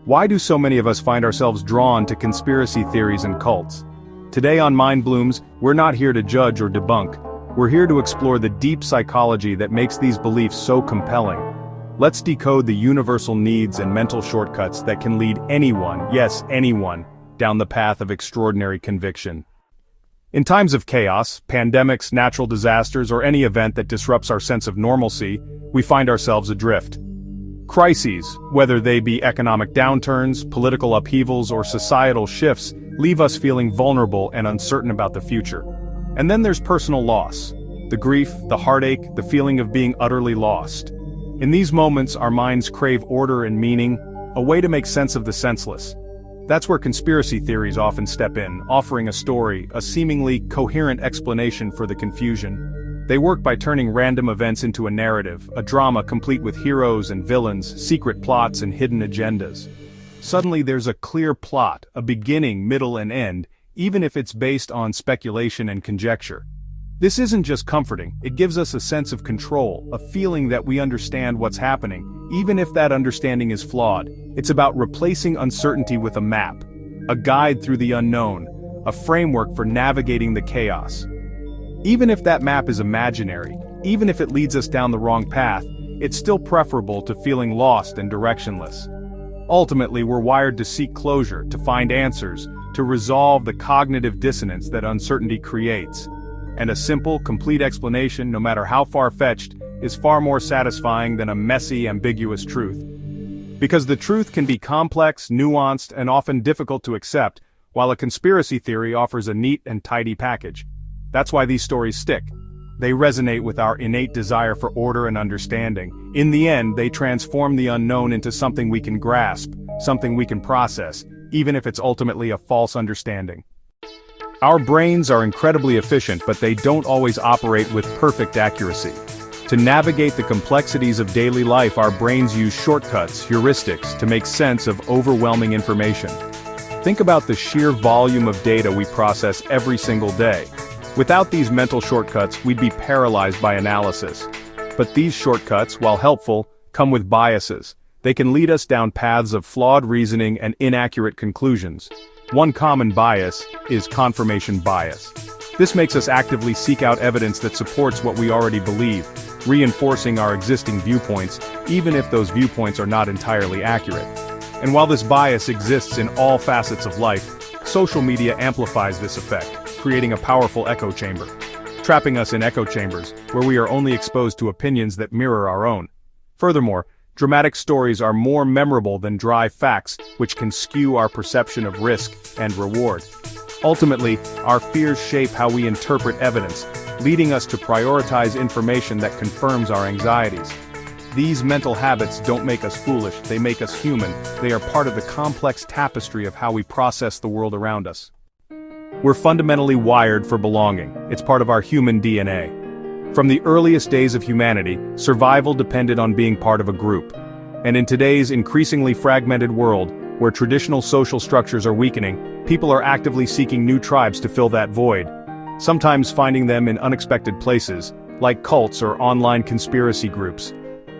Why do so many of us find ourselves drawn to conspiracy theories and cults? Today on MindBloomz, we're not here to judge or debunk. We're here to explore the deep psychology that makes these beliefs so compelling. Let's decode the universal needs and mental shortcuts that can lead anyone, yes, anyone, down the path of extraordinary conviction. In times of chaos, pandemics, natural disasters, or any event that disrupts our sense of normalcy, we find ourselves adrift. Crises, whether they be economic downturns, political upheavals, or societal shifts, leave us feeling vulnerable and uncertain about the future. And then there's personal loss. The grief, the heartache, the feeling of being utterly lost. In these moments, our minds crave order and meaning, a way to make sense of the senseless. That's where conspiracy theories often step in, offering a story, a seemingly coherent explanation for the confusion. They work by turning random events into a narrative, a drama complete with heroes and villains, secret plots and hidden agendas. Suddenly there's a clear plot, a beginning, middle and end, even if it's based on speculation and conjecture. This isn't just comforting, it gives us a sense of control, a feeling that we understand what's happening, even if that understanding is flawed. It's about replacing uncertainty with a map, a guide through the unknown, a framework for navigating the chaos. Even if that map is imaginary, even if it leads us down the wrong path, it's still preferable to feeling lost and directionless. Ultimately, we're wired to seek closure, to find answers, to resolve the cognitive dissonance that uncertainty creates. And a simple, complete explanation, no matter how far-fetched, is far more satisfying than a messy, ambiguous truth. Because the truth can be complex, nuanced, and often difficult to accept, while a conspiracy theory offers a neat and tidy package. That's why these stories stick. They resonate with our innate desire for order and understanding. In the end, they transform the unknown into something we can grasp, something we can process, even if it's ultimately a false understanding. Our brains are incredibly efficient, but they don't always operate with perfect accuracy. To navigate the complexities of daily life, our brains use shortcuts, heuristics, to make sense of overwhelming information. Think about the sheer volume of data we process every single day. Without these mental shortcuts, we'd be paralyzed by analysis. But these shortcuts, while helpful, come with biases. They can lead us down paths of flawed reasoning and inaccurate conclusions. One common bias is confirmation bias. This makes us actively seek out evidence that supports what we already believe, reinforcing our existing viewpoints, even if those viewpoints are not entirely accurate. And while this bias exists in all facets of life, social media amplifies this effect, creating a powerful echo chamber, trapping us in echo chambers, where we are only exposed to opinions that mirror our own. Furthermore, dramatic stories are more memorable than dry facts, which can skew our perception of risk and reward. Ultimately, our fears shape how we interpret evidence, leading us to prioritize information that confirms our anxieties. These mental habits don't make us foolish, they make us human. They are part of the complex tapestry of how we process the world around us. We're fundamentally wired for belonging. It's part of our human DNA. From the earliest days of humanity, survival depended on being part of a group. And in today's increasingly fragmented world, where traditional social structures are weakening, people are actively seeking new tribes to fill that void, sometimes finding them in unexpected places, like cults or online conspiracy groups.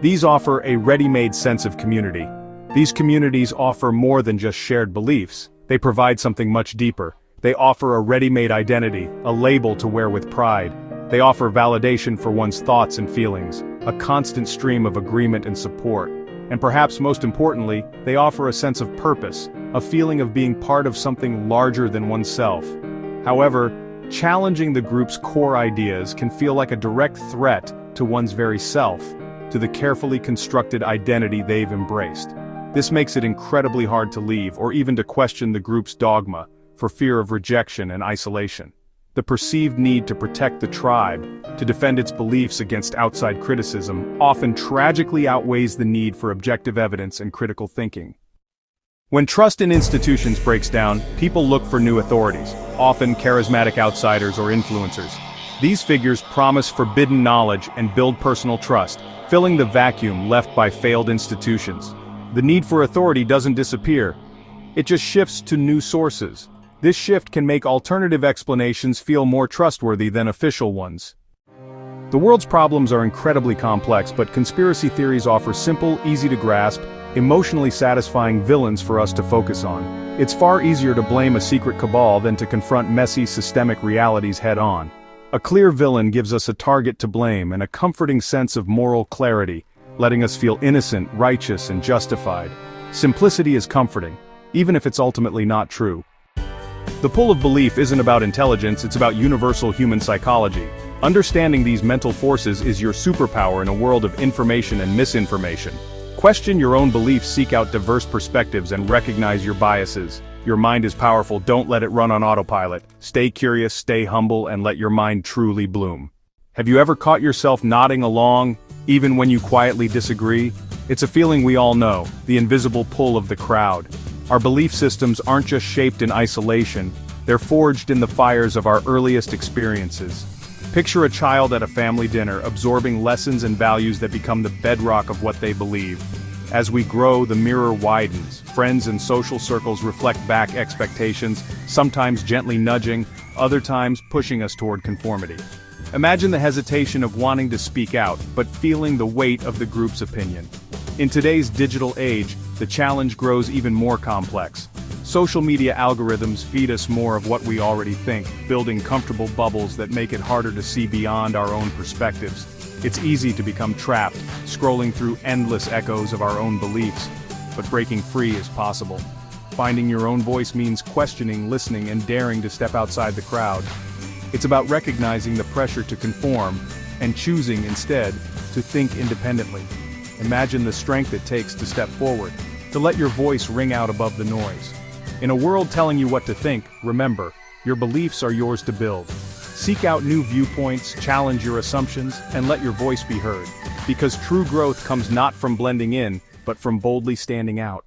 These offer a ready-made sense of community. These communities offer more than just shared beliefs. They provide something much deeper. They offer a ready-made identity, a label to wear with pride. They offer validation for one's thoughts and feelings, a constant stream of agreement and support. And perhaps most importantly, they offer a sense of purpose, a feeling of being part of something larger than oneself. However, challenging the group's core ideas can feel like a direct threat to one's very self, to the carefully constructed identity they've embraced. This makes it incredibly hard to leave or even to question the group's dogma, for fear of rejection and isolation. The perceived need to protect the tribe, to defend its beliefs against outside criticism, often tragically outweighs the need for objective evidence and critical thinking. When trust in institutions breaks down, people look for new authorities, often charismatic outsiders or influencers. These figures promise forbidden knowledge and build personal trust, filling the vacuum left by failed institutions. The need for authority doesn't disappear. It just shifts to new sources. This shift can make alternative explanations feel more trustworthy than official ones. The world's problems are incredibly complex, but conspiracy theories offer simple, easy-to-grasp, emotionally satisfying villains for us to focus on. It's far easier to blame a secret cabal than to confront messy, systemic realities head-on. A clear villain gives us a target to blame and a comforting sense of moral clarity, letting us feel innocent, righteous, and justified. Simplicity is comforting, even if it's ultimately not true. The pull of belief isn't about intelligence, it's about universal human psychology. Understanding these mental forces is your superpower in a world of information and misinformation. Question your own beliefs, seek out diverse perspectives, and recognize your biases. Your mind is powerful, don't let it run on autopilot. Stay curious, stay humble, and let your mind truly bloom. Have you ever caught yourself nodding along, even when you quietly disagree? It's a feeling we all know, the invisible pull of the crowd. Our belief systems aren't just shaped in isolation, they're forged in the fires of our earliest experiences. Picture a child at a family dinner, absorbing lessons and values that become the bedrock of what they believe. As we grow, the mirror widens. Friends and social circles reflect back expectations, sometimes gently nudging, other times pushing us toward conformity. Imagine the hesitation of wanting to speak out, but feeling the weight of the group's opinion. In today's digital age, the challenge grows even more complex. Social media algorithms feed us more of what we already think, building comfortable bubbles that make it harder to see beyond our own perspectives. It's easy to become trapped, scrolling through endless echoes of our own beliefs, but breaking free is possible. Finding your own voice means questioning, listening, and daring to step outside the crowd. It's about recognizing the pressure to conform, and choosing instead to think independently. Imagine the strength it takes to step forward, to let your voice ring out above the noise. In a world telling you what to think, remember, your beliefs are yours to build. Seek out new viewpoints, challenge your assumptions, and let your voice be heard. Because true growth comes not from blending in, but from boldly standing out.